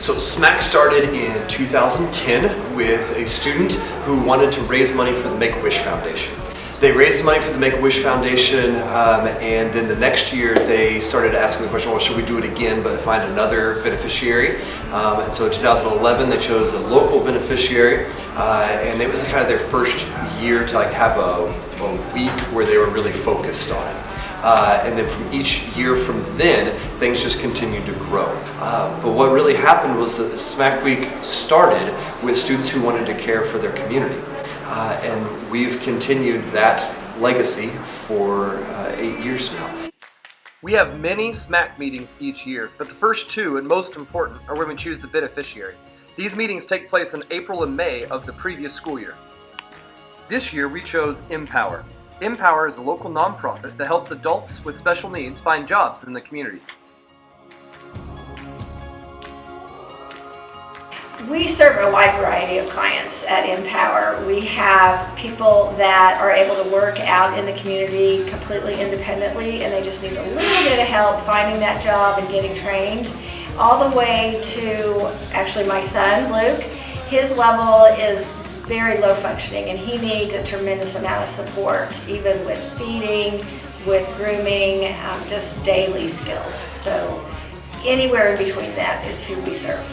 So Smac started in 2010 with a student who wanted to raise money for the Make-A-Wish Foundation. They raised money for the Make-A-Wish Foundation, and then the next year they started asking the question, well, should we do it again but find another beneficiary? And so in 2011 they chose a local beneficiary, and it was kind of their first year to have a week where they were really focused on it. And then from each year from then, things just continued to grow. But what really happened was that Smac Week started with students who wanted to care for their community. And we've continued that legacy for 8 years now. We have many Smac meetings each year, but the first two and most important are when we choose the beneficiary. These meetings take place in April and May of the previous school year. This year we chose Empower. Empower is a local nonprofit that helps adults with special needs find jobs in the community. We serve a wide variety of clients at Empower. We have people that are able to work out in the community completely independently, and they just need a little bit of help finding that job and getting trained, all the way to actually my son, Luke. His level is very low functioning, and he needs a tremendous amount of support, even with feeding, with grooming, just daily skills. So anywhere in between that is who we serve.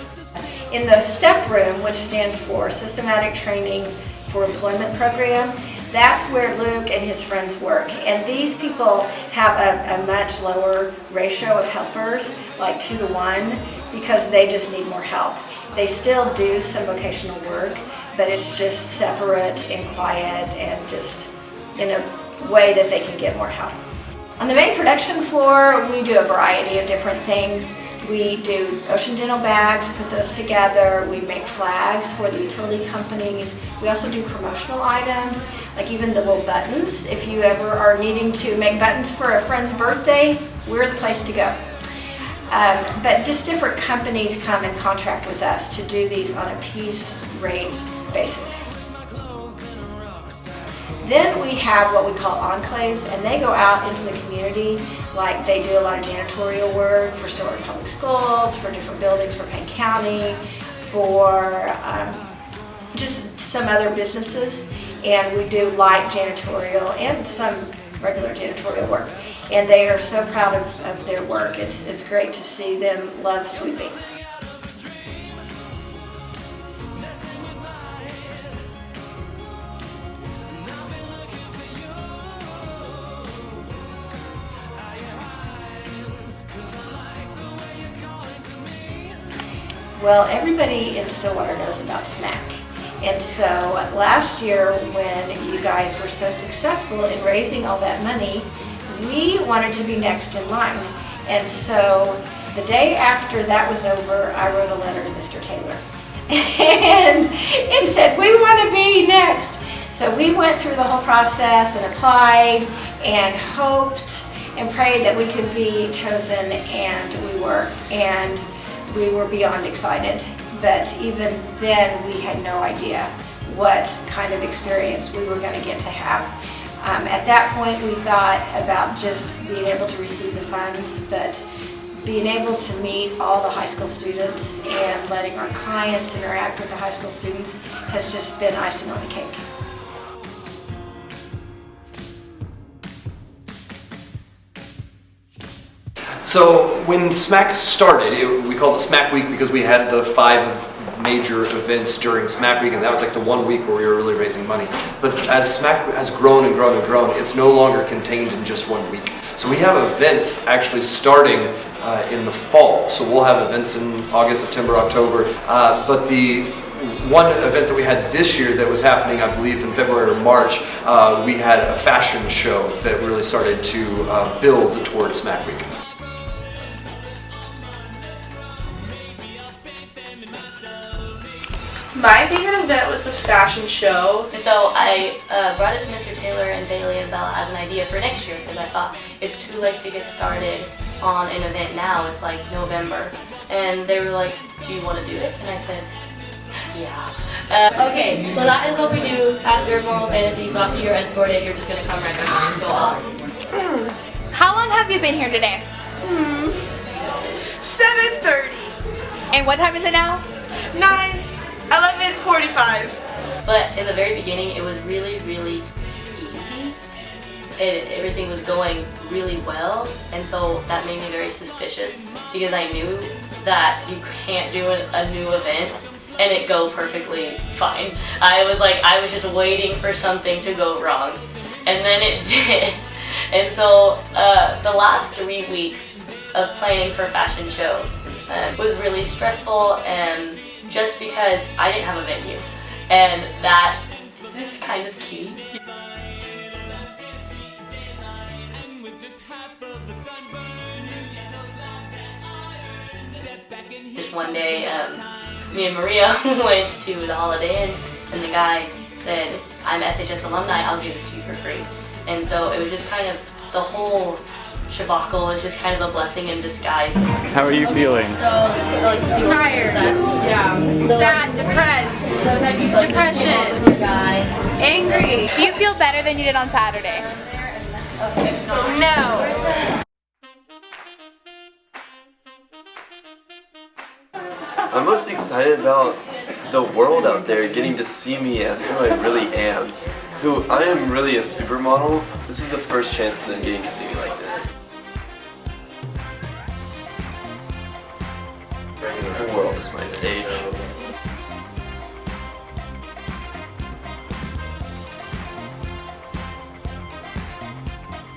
In the STEP room, which stands for Systematic Training for Employment Program, that's where Luke and his friends work. And these people have a much lower ratio of helpers, like 2 to 1, because they just need more help. They still do some vocational work, but it's just separate and quiet and just in a way that they can get more help. On the main production floor, we do a variety of different things. We do ocean dental bags, we put those together. We make flags for the utility companies. We also do promotional items, like even the little buttons. If you ever are needing to make buttons for a friend's birthday, we're the place to go. But just different companies come and contract with us to do these on a piece rate basis. Then we have what we call enclaves, and they go out into the community. Like they do a lot of janitorial work for Stillwater Public Schools, for different buildings for Payne County, for just some other businesses. And we do light janitorial and some regular janitorial work. And they are so proud of their work. It's great to see them love sweeping. Well, everybody in Stillwater knows about Smac. And so last year when you guys were so successful in raising all that money, we wanted to be next in line. And so the day after that was over, I wrote a letter to Mr. Taylor and said, we want to be next. So we went through the whole process and applied and hoped and prayed that we could be chosen, and we were. And we were beyond excited, but even then we had no idea what kind of experience we were going to get to have. At that point we thought about just being able to receive the funds, but being able to meet all the high school students and letting our clients interact with the high school students has just been icing on the cake. So when Smac started, we called it Smac Week because we had the 5 major events during Smac Week, and that was like the one week where we were really raising money. But as Smac has grown and grown and grown, it's no longer contained in just 1 week. So we have events actually starting in the fall. So we'll have events in August, September, October. But the one event that we had this year that was happening, I believe, in February or March, we had a fashion show that really started to build towards Smac Week. My favorite event was the fashion show. So I brought it to Mr. Taylor and Bailey and Bella as an idea for next year, because I thought it's too late to get started on an event now. It's like November. And they were like, do you want to do it? And I said, yeah. Okay, so that is what we do after Moral Fantasy. So after you're escorted, you're just going to come right back and go off. How long have you been here today? 7:30. And what time is it now? 11:45. But in the very beginning, it was really, really easy. Everything was going really well, and so that made me very suspicious because I knew that you can't do a new event and it go perfectly fine. I was just waiting for something to go wrong, and then it did. And so the last 3 weeks of planning for fashion show was really stressful, and just because I didn't have a venue, and that is kind of key. Just one day, me and Maria went to the Holiday Inn, and the guy said, "I'm SHS alumni, I'll give this to you for free." And so it was just kind of, the whole shabacle was just kind of a blessing in disguise. How are you feeling? Tired. Yeah. Sad, depressed, depression, angry. Do you feel better than you did on Saturday? No. I'm most excited about the world out there getting to see me as who I really am. Who I am really a supermodel. This is the first chance of them getting to see me like this. The world is my stage.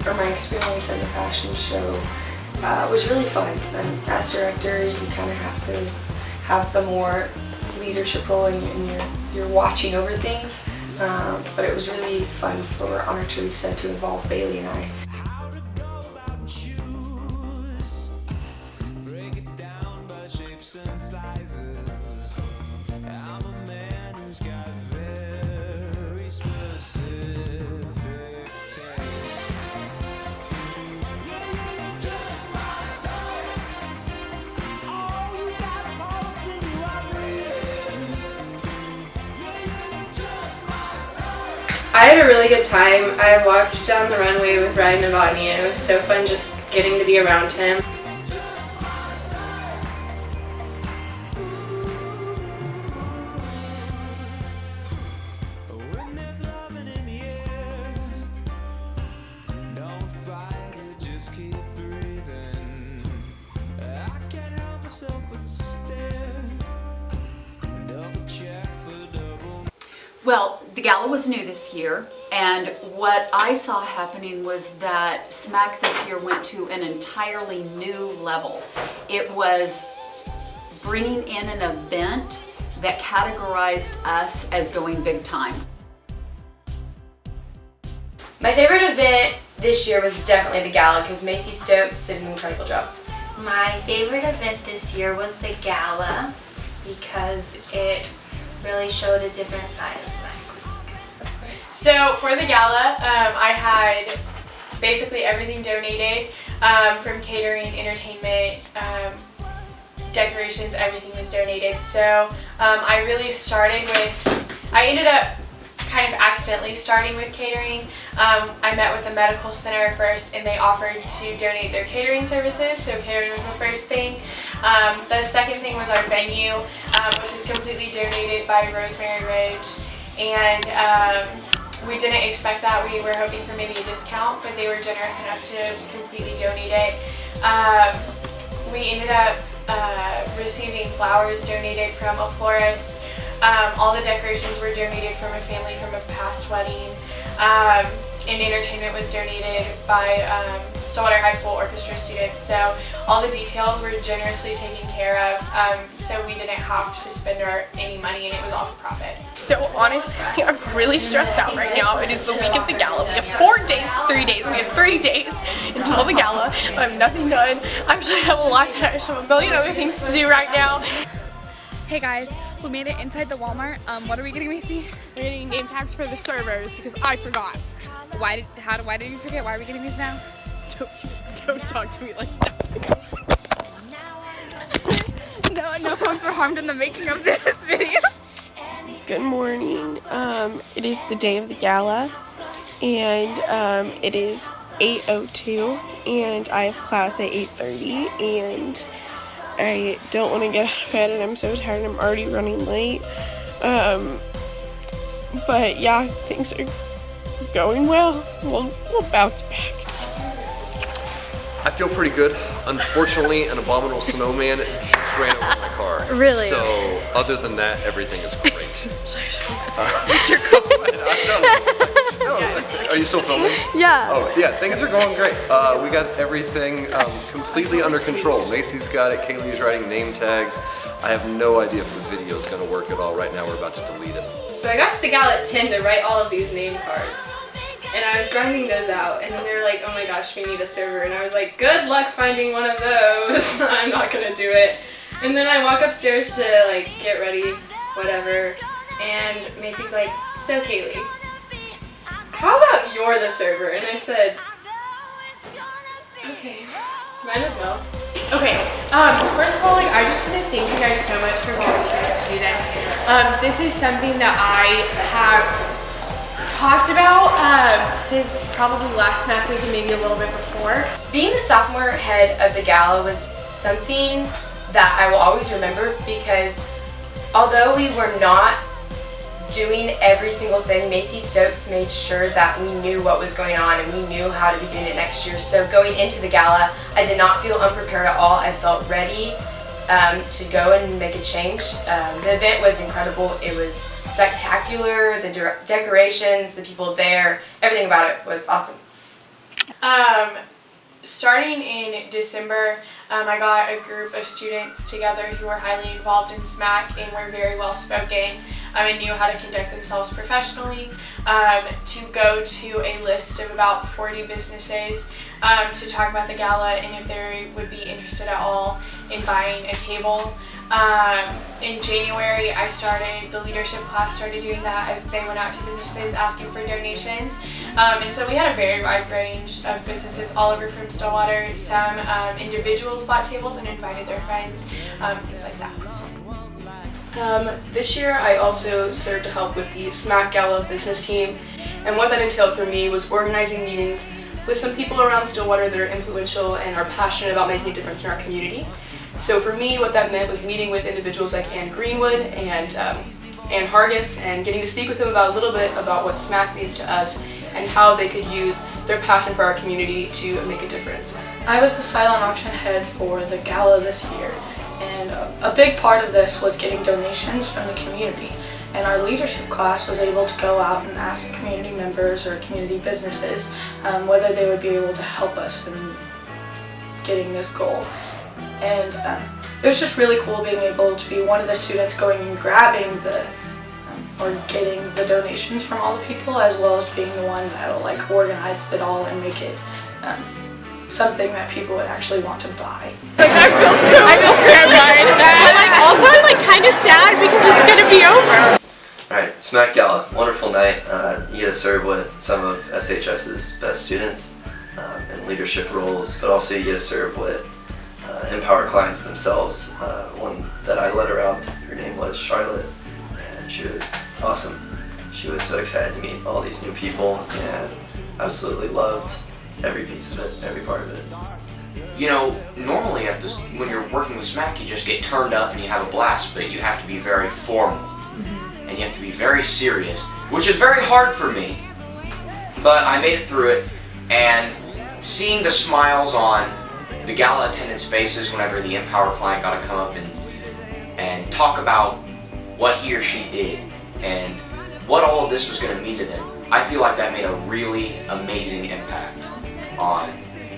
My experience at the fashion show was really fun. And as director, you kind of have to have the more leadership role, and you're watching over things. But it was really fun for Honor Teresa to involve Bailey and I. I had a really good time. I walked down the runway with Ryan Novotny, and it was so fun just getting to be around him. Well, the gala was new this year, and what I saw happening was that Smac this year went to an entirely new level. It was bringing in an event that categorized us as going big time. My favorite event this year was definitely the gala because Macy Stokes did an incredible job. My favorite event this year was the gala because it really showed a different side of Smac. So for the gala, I had basically everything donated, from catering, entertainment, decorations, everything was donated. So I ended up kind of accidentally starting with catering. I met with the medical center first, and they offered to donate their catering services, so catering was the first thing. The second thing was our venue, which was completely donated by Rosemary Ridge, and we didn't expect that. We were hoping for maybe a discount, but they were generous enough to completely donate it. We ended up receiving flowers donated from a florist. All the decorations were donated from a family from a past wedding. And entertainment was donated by Stillwater High School orchestra students. So all the details were generously taken care of, so we didn't have to spend any money, and it was all for profit. So honestly, I'm really stressed out right now. It is the week of the gala. We have 4 days, 3 days. We have 3 days until the gala. I have nothing done. I actually have a lot. I just have a billion other things to do right now. Hey guys, we made it inside the Walmart. What are we getting, Macy? We're getting name tags for the servers because I forgot. Why did you forget? Why are we getting these now? Don't talk to me like that. No phones were harmed in the making of this video. Good morning. It is the day of the gala, and it is 8:02, and I have class at 8:30, and I don't want to get out of bed and I'm so tired. I'm already running late. But yeah, things are going well. We'll bounce back. I feel pretty good. Unfortunately, an abominable snowman just ran over my car. Really? So, other than that, everything is great. What's your comment? Are you still filming? Yeah. Oh, yeah, things are going great. We got everything completely under control. Macy's got it, Kaylee's writing name tags. I have no idea if the video is going to work at all. Right now, we're about to delete it. So I got to the gala at 10 to write all of these name cards. And I was grinding those out, and then they were like, oh my gosh, we need a server. And I was like, good luck finding one of those. I'm not gonna do it. And then I walk upstairs to like get ready, whatever. And Macy's like, so Kaylee, how about you're the server? And I said, okay, might as well. Okay, first of all, like, I just want to thank you guys so much for volunteering to do this. This is something that I have talked about since probably last Smac Week and maybe a little bit before. Being the sophomore head of the gala was something that I will always remember, because although we were not doing every single thing, Macy Stokes made sure that we knew what was going on and we knew how to be doing it next year. So going into the gala, I did not feel unprepared at all. I felt ready to go and make a change. The event was incredible. It was spectacular. The decorations, the people there, everything about it was awesome. Starting in December, I got a group of students together who were highly involved in Smac and were very well spoken and knew how to conduct themselves professionally, to go to a list of about 40 businesses to talk about the gala and if they would be interested at all in buying a table. In January, the leadership class started doing that as they went out to businesses asking for donations. And so we had a very wide range of businesses all over from Stillwater. Some individuals bought tables and invited their friends, things like that. This year I also served to help with the Smac Gala business team, and what that entailed for me was organizing meetings with some people around Stillwater that are influential and are passionate about making a difference in our community. So for me, what that meant was meeting with individuals like Ann Greenwood and Ann Hargis and getting to speak with them about a little bit about what Smac means to us and how they could use their passion for our community to make a difference. I was the silent auction head for the gala this year, and a big part of this was getting donations from the community. And our leadership class was able to go out and ask community members or community businesses whether they would be able to help us in getting this goal. And it was just really cool being able to be one of the students going and grabbing or getting the donations from all the people, as well as being the one that will like organize it all and make it something that people would actually want to buy. I feel so good, but like also I'm like kind of sad because it's gonna be over. Alright, Smac Gala, wonderful night. You get to serve with some of SHS's best students in leadership roles, but also you get to serve with Empower clients themselves. One that I let her out, her name was Charlotte, and she was awesome. She was so excited to meet all these new people and absolutely loved every piece of it, every part of it. You know, normally when you're working with Smac, you just get turned up and you have a blast, but you have to be very formal and you have to be very serious, which is very hard for me. But I made it through it, and seeing the smiles on the gala attendants' faces whenever the Empower client got to come up and talk about what he or she did and what all of this was going to mean to them, I feel like that made a really amazing impact on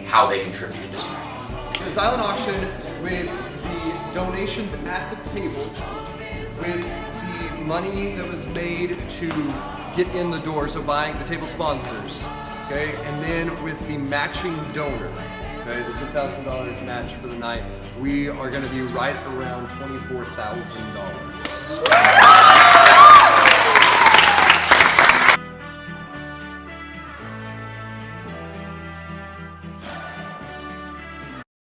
how they contributed to Smac. The silent auction with the donations at the tables, with the money that was made to get in the door, so buying the table sponsors, okay, and then with the matching donor, okay, the $10,000 match for the night, we are going to be right around $24,000.